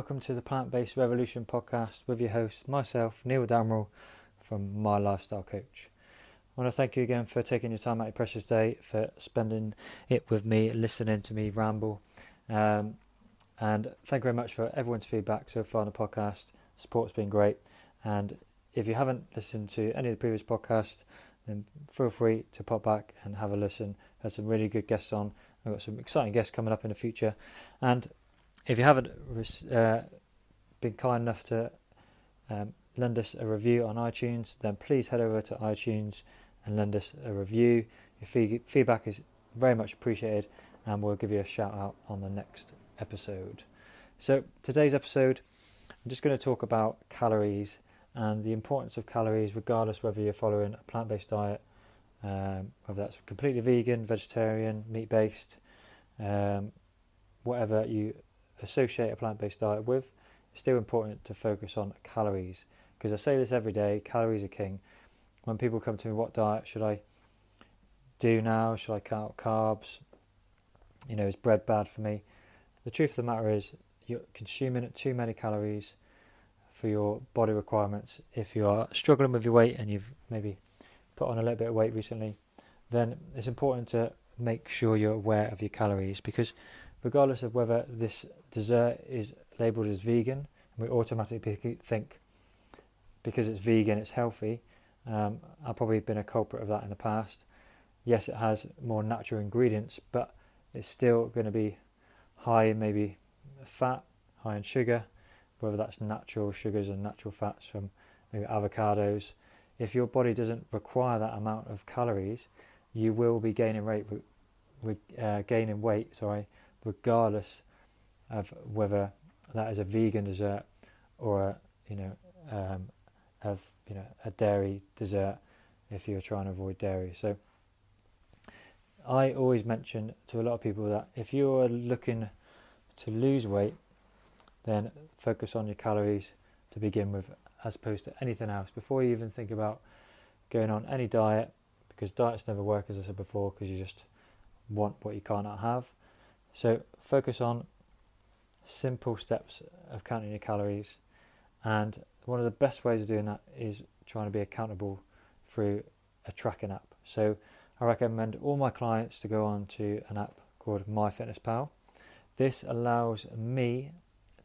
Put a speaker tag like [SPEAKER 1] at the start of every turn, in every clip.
[SPEAKER 1] welcome to the Plant-Based Revolution podcast with your host, myself, Neil Damrell from My Lifestyle Coach. I want to thank you again for taking your time out of your precious day, for spending it with me, listening to me ramble. And thank you very much for everyone's feedback so far on the podcast. Support's been great. And if you haven't listened to any of the previous podcasts, then feel free to pop back and have a listen. Had some really good guests on. I've got some exciting guests coming up in the future. And if you haven't been kind enough to lend us a review on iTunes, then please head over to iTunes and lend us a review. Your feedback is very much appreciated, and we'll give you a shout out on the next episode. So today's episode, I'm just going to talk about calories and the importance of calories, regardless whether you're following a plant-based diet, whether that's completely vegan, vegetarian, meat-based, whatever you associate a plant-based diet with. It's still important to focus on calories, because I say this every day, calories are king. When people come to me, what diet should I do now? Should I cut out carbs? Is bread bad for me? The truth of the matter is you're consuming too many calories for your body requirements. If you are struggling with your weight and you've maybe put on a little bit of weight recently, then it's important to make sure you're aware of your calories, because regardless of whether this dessert is labelled as vegan, and we automatically think because it's vegan it's healthy. I've probably been a culprit of that in the past. Yes, it has more natural ingredients, but it's still going to be high in maybe fat, high in sugar, whether that's natural sugars and natural fats from maybe avocados. If your body doesn't require that amount of calories, you will be gaining weight, regardless of whether that is a vegan dessert or a dairy dessert, if you're trying to avoid dairy. So I always mention to a lot of people that if you're looking to lose weight, then focus on your calories to begin with, as opposed to anything else, before you even think about going on any diet, because diets never work, as I said before, because you just want what you cannot have. So focus on simple steps of counting your calories, and one of the best ways of doing that is trying to be accountable through a tracking app. So I recommend all my clients to go on to an app called MyFitnessPal. This allows me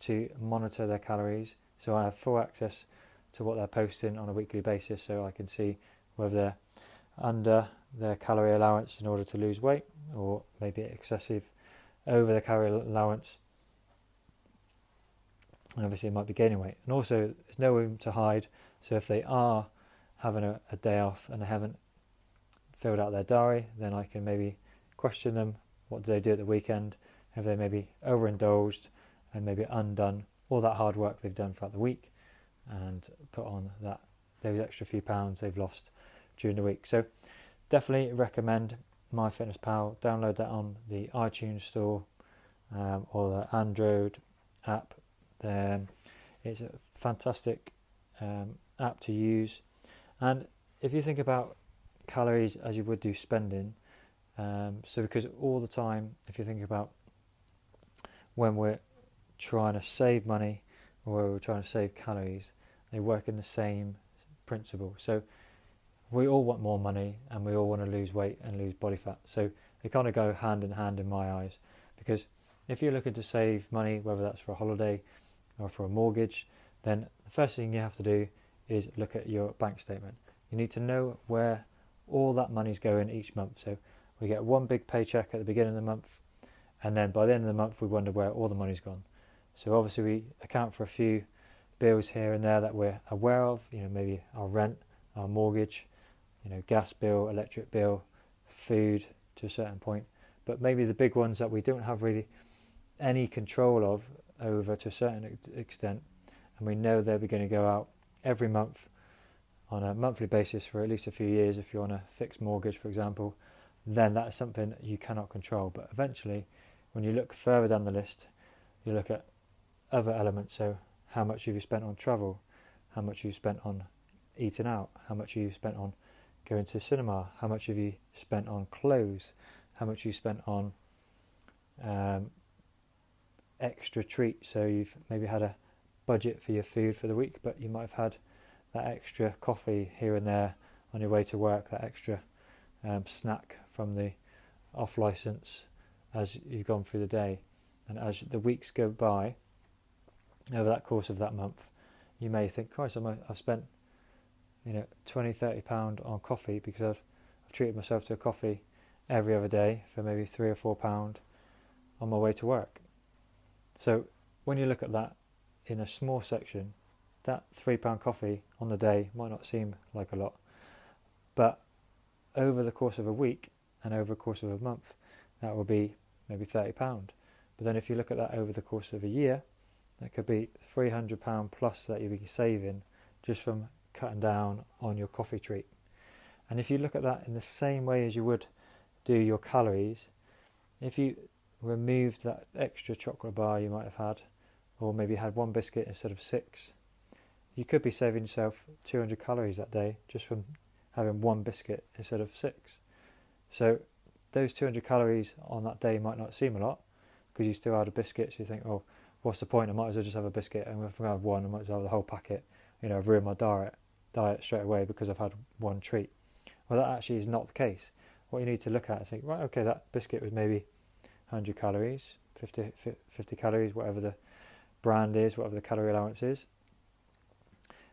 [SPEAKER 1] to monitor their calories, so I have full access to what they're posting on a weekly basis, so I can see whether they're under their calorie allowance in order to lose weight, or maybe excessive over the calorie allowance, and obviously it might be gaining weight. And also there's no room to hide, so if they are having a day off and they haven't filled out their diary, then I can maybe question them, what do they do at the weekend? Have they maybe overindulged and maybe undone all that hard work they've done throughout the week, and put on those extra few pounds they've lost during the week? So definitely recommend MyFitnessPal. Download that on the iTunes store or the Android app. It's a fantastic app to use. And if you think about calories as you would do spending, so because all the time, if you think about when we're trying to save money or we're trying to save calories, they work in the same principle. So we all want more money, and we all want to lose weight and lose body fat. So they kind of go hand in hand in my eyes, because if you're looking to save money, whether that's for a holiday or for a mortgage, then the first thing you have to do is look at your bank statement. You need to know where all that money's going each month. So we get one big paycheck at the beginning of the month, and then by the end of the month we wonder where all the money's gone. So obviously we account for a few bills here and there that we're aware of, maybe our rent, our mortgage, gas bill, electric bill, food to a certain point. But maybe the big ones that we don't have really any control of over to a certain extent, and we know they're going to go out every month on a monthly basis for at least a few years. If you're on a fixed mortgage, for example, then that is something you cannot control. But eventually, when you look further down the list, you look at other elements. So how much have you spent on travel? How much have you spent on eating out? How much have you spent on going to the cinema? How much have you spent on clothes? How much have you spent on extra treat. So you've maybe had a budget for your food for the week, but you might have had that extra coffee here and there on your way to work, that extra snack from the off license as you've gone through the day. And as the weeks go by, over that course of that month, you may think, Christ, I've spent £20-30 on coffee because I've treated myself to a coffee every other day for maybe £3 or £4 on my way to work. So when you look at that in a small section, that £3 coffee on the day might not seem like a lot, but over the course of a week and over the course of a month, that will be maybe £30. But then if you look at that over the course of a year, that could be £300 plus that you'll be saving just from cutting down on your coffee treat. And if you look at that in the same way as you would do your calories, if you remove that extra chocolate bar you might have had, or maybe had one biscuit instead of 6, you could be saving yourself 200 calories that day just from having one biscuit instead of 6. So those 200 calories on that day might not seem a lot because you still had a biscuit, so you think, oh, what's the point? I might as well just have a biscuit, and if I have one, I might as well have the whole packet. I've ruined my diet straight away because I've had one treat. Well, that actually is not the case. What you need to look at is think, right, okay, that biscuit was maybe 100 calories, 50 calories, whatever the brand is, whatever the calorie allowance is.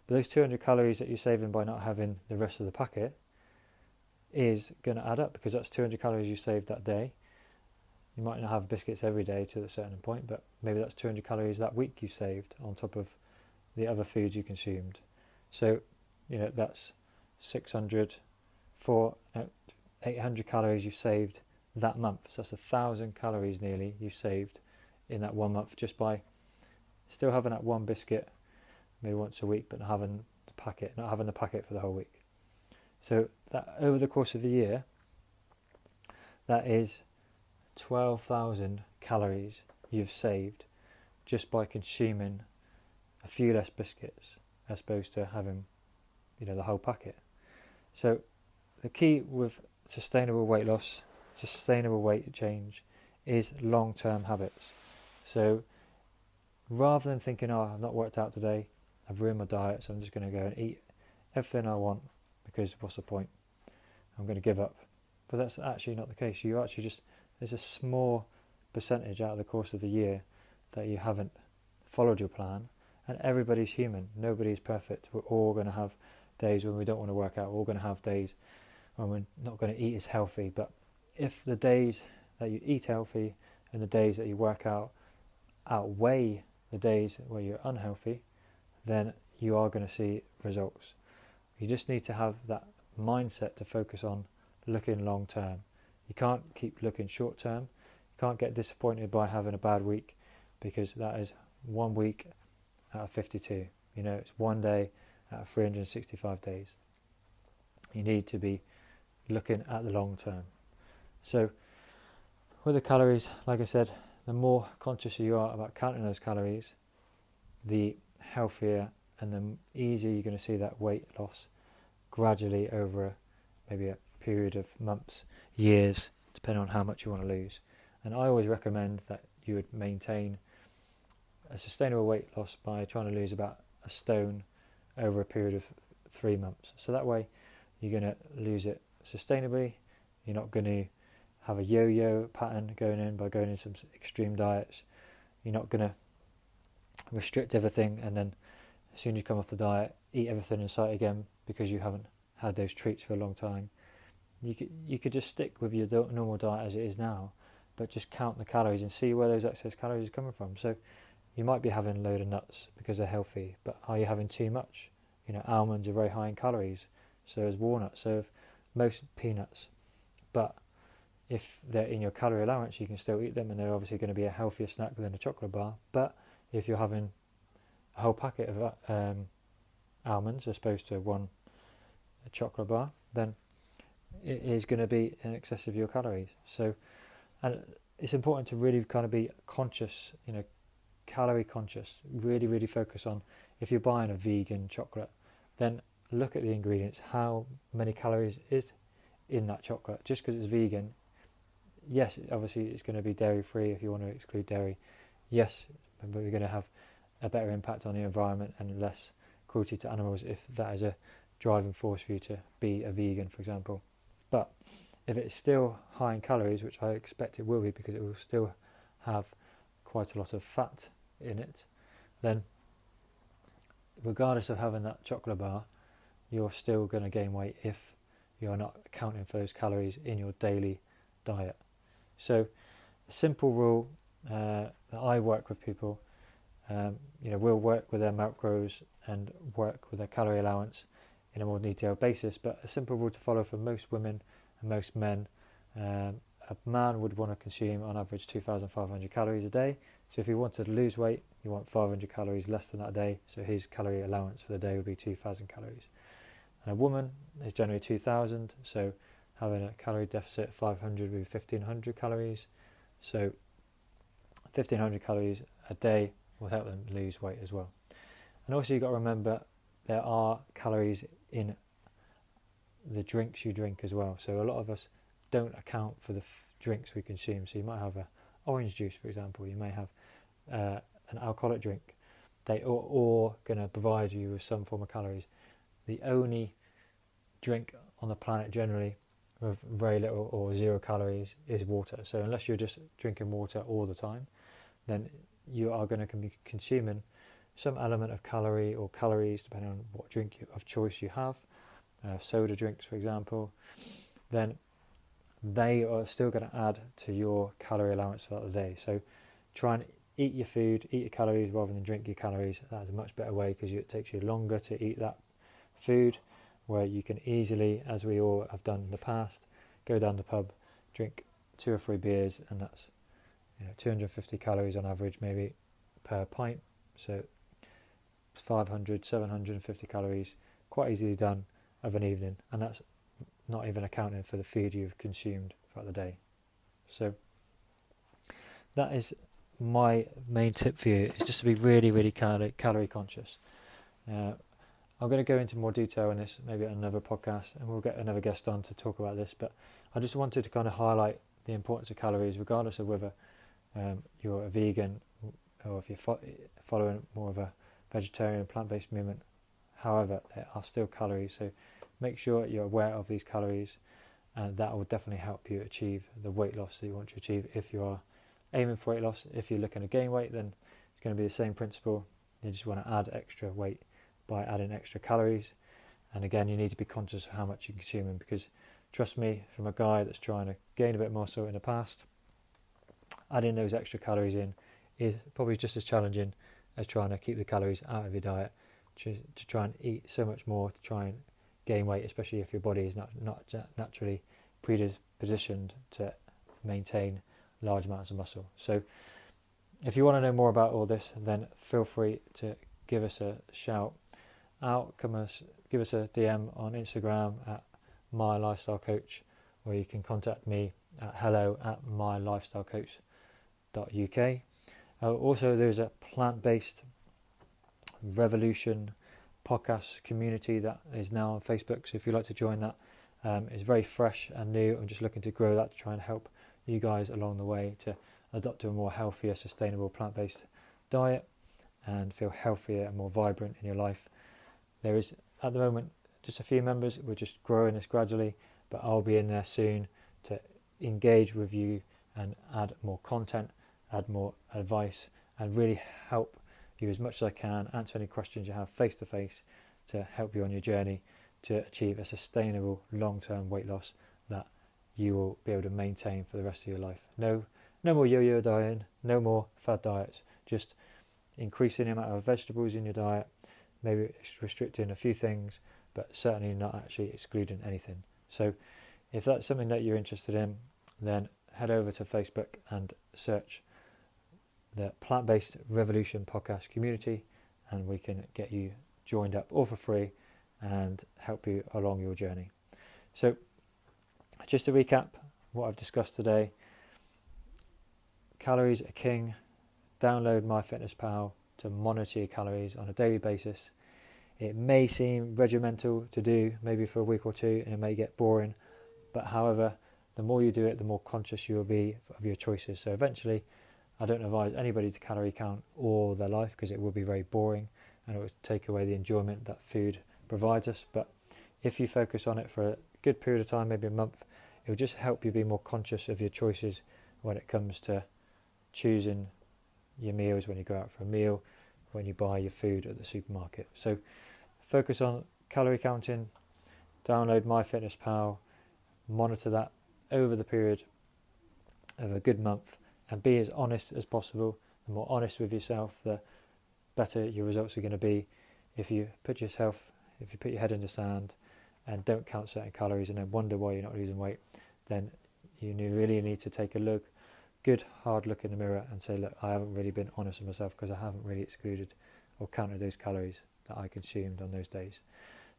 [SPEAKER 1] But those 200 calories that you're saving by not having the rest of the packet is going to add up, because that's 200 calories you saved that day. You might not have biscuits every day to a certain point, but maybe that's 200 calories that week you saved on top of the other foods you consumed. So, that's 800 calories you saved that month. So that's 1,000 calories nearly you saved in that 1 month just by still having that one biscuit maybe once a week, but not having the packet for the whole week. So that over the course of the year, that is 12,000 calories you've saved just by consuming a few less biscuits as opposed to having the whole packet. So the key with sustainable weight loss, sustainable weight change, is long-term habits. So rather than thinking, I've not worked out today, I've ruined my diet, so I'm just going to go and eat everything I want because what's the point? I'm going to give up. But that's actually not the case. There's a small percentage out of the course of the year that you haven't followed your plan, and everybody's human. Nobody's perfect. We're all going to have days when we don't want to work out. We're all going to have days when we're not going to eat as healthy. But if the days that you eat healthy and the days that you work out outweigh the days where you're unhealthy, then you are going to see results. You just need to have that mindset to focus on looking long term. You can't keep looking short term. You can't get disappointed by having a bad week, because that is 1 week out of 52. It's 1 day out of 365 days. You need to be looking at the long term. So with the calories, like I said, the more conscious you are about counting those calories, the healthier and the easier you're going to see that weight loss gradually over maybe a period of months, years, depending on how much you want to lose. And I always recommend that you would maintain a sustainable weight loss by trying to lose about a stone over a period of 3 months. So that way you're going to lose it sustainably. You're not going to have a yo-yo pattern going in by going in some extreme diets. You're not going to restrict everything and then as soon as you come off the diet, eat everything in sight again because you haven't had those treats for a long time. You could just stick with your normal diet as it is now, but just count the calories and see where those excess calories are coming from. So you might be having a load of nuts because they're healthy, but are you having too much? Almonds are very high in calories, so is walnuts, so is most peanuts. But if they're in your calorie allowance, you can still eat them, and they're obviously going to be a healthier snack than a chocolate bar. But if you're having a whole packet of almonds as opposed to a chocolate bar, then it is going to be in excess of your calories. So, and it's important to really kind of be conscious, calorie conscious, really focus on, if you're buying a vegan chocolate, then look at the ingredients, how many calories is in that chocolate. Just because it's vegan, yes, obviously it's going to be dairy free if you want to exclude dairy. yes, but we're going to have a better impact on the environment and less cruelty to animals if that is a driving force for you to be a vegan, for example. But if it's still high in calories, which I expect it will be because it will still have quite a lot of fat in it, then regardless of having that chocolate bar, you're still going to gain weight if you're not accounting for those calories in your daily diet. So a simple rule that I work with people, we'll work with their macros and work with their calorie allowance in a more detailed basis, but a simple rule to follow for most women and most men, a man would want to consume on average 2,500 calories a day. So if he wanted to lose weight, you want 500 calories less than that a day, so his calorie allowance for the day would be 2,000 calories. And a woman is generally 2,000, so having a calorie deficit of 500 would be 1,500 calories. So 1,500 calories a day will help them lose weight as well. And also you've got to remember there are calories in the drinks you drink as well. So a lot of us don't account for the drinks we consume. So you might have a orange juice, for example. You may have an alcoholic drink. They are all going to provide you with some form of calories. The only drink on the planet generally with very little or zero calories is water. So unless you're just drinking water all the time, then you are going to be consuming some element of calorie or calories depending on what drink of choice you have. Soda drinks, for example, then they are still going to add to your calorie allowance throughout the day. So try and eat your food, eat your calories rather than drink your calories. That's a much better way because it takes you longer to eat that food, where you can easily, as we all have done in the past, go down the pub, drink 2 or 3 beers, and that's 250 calories on average maybe per pint. So 500, 750 calories quite easily done of an evening, and that's not even accounting for the food you've consumed throughout the day. So that is my main tip for you, is just to be really, really calorie conscious. I'm going to go into more detail on this maybe on another podcast, and we'll get another guest on to talk about this, but I just wanted to kind of highlight the importance of calories regardless of whether you're a vegan or if you're following more of a vegetarian plant-based movement. However, there are still calories, so make sure you're aware of these calories, and that will definitely help you achieve the weight loss that you want to achieve. If you are aiming for weight loss, if you're looking to gain weight, then it's going to be the same principle. You just want to add extra weight by adding extra calories, and again you need to be conscious of how much you're consuming, because trust me, from a guy that's trying to gain a bit more muscle in the past, adding those extra calories in is probably just as challenging as trying to keep the calories out of your diet, to try and eat so much more to try and gain weight, especially if your body is not naturally predispositioned to maintain large amounts of muscle. So if you want to know more about all this, then feel free to give us a shout out, give us a DM on Instagram at My Lifestyle Coach, or you can contact me at hello@mylifestylecoach.uk. Also, there's a plant-based revolution podcast community that is now on Facebook, so if you'd like to join that, it's very fresh and new. I'm just looking to grow that to try and help you guys along the way to adopt to a more healthier, sustainable plant-based diet and feel healthier and more vibrant in your life. There is at the moment just a few members. We're just growing this gradually, but I'll be in there soon to engage with you and add more content, add more advice, and really help you as much as I can, answer any questions you have face to face to help you on your journey to achieve a sustainable long-term weight loss that you will be able to maintain for the rest of your life. No more yo-yo dieting, no more fad diets, just increasing the amount of vegetables in your diet, maybe restricting a few things, but certainly not actually excluding anything. So if that's something that you're interested in, then head over to Facebook and search the Plant-Based Revolution podcast community, and we can get you joined up all for free and help you along your journey. So just to recap what I've discussed today: calories are king. Download MyFitnessPal to monitor your calories on a daily basis. It may seem regimental to do, maybe for a week or two, and it may get boring, but however, the more you do it, the more conscious you will be of your choices. So eventually, I don't advise anybody to calorie count all their life because it will be very boring and it will take away the enjoyment that food provides us. But if you focus on it for a good period of time, maybe a month, it will just help you be more conscious of your choices when it comes to choosing your meals, when you go out for a meal, when you buy your food at the supermarket. So focus on calorie counting, download MyFitnessPal, monitor that over the period of a good month, and be as honest as possible. The more honest with yourself, the better your results are going to be. If you put your head in the sand and don't count certain calories and then wonder why you're not losing weight, then you really need to take a good hard look in the mirror and say, look, I haven't really been honest with myself because I haven't really excluded or counted those calories that I consumed on those days.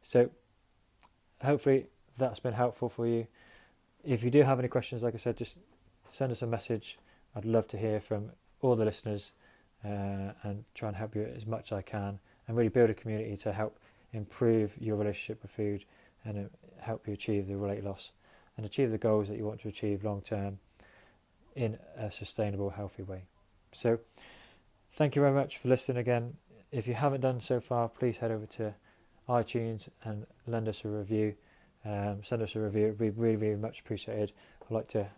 [SPEAKER 1] So hopefully that's been helpful for you. If you do have any questions, like I said, just send us a message. I'd love to hear from all the listeners and try and help you as much as I can and really build a community to help improve your relationship with food and help you achieve the weight loss and achieve the goals that you want to achieve long term in a sustainable, healthy way. So thank you very much for listening again. If you haven't done so far, please head over to iTunes and lend us a review. Send us a review. It would be really, really much appreciated. I'd like to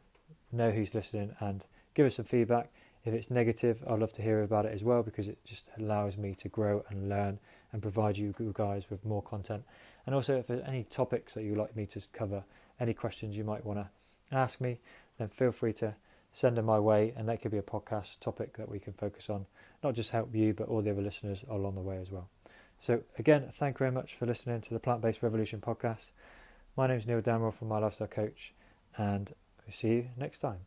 [SPEAKER 1] know who's listening and give us some feedback. If it's negative, I'd love to hear about it as well, because it just allows me to grow and learn and provide you guys with more content. And also, if there's any topics that you'd like me to cover, any questions you might want to ask me, then feel free to send them my way, and that could be a podcast topic that we can focus on, not just help you, but all the other listeners along the way as well. So again, thank you very much for listening to the Plant-Based Revolution podcast. My name is Neil Damrell from My Lifestyle Coach, and we'll see you next time.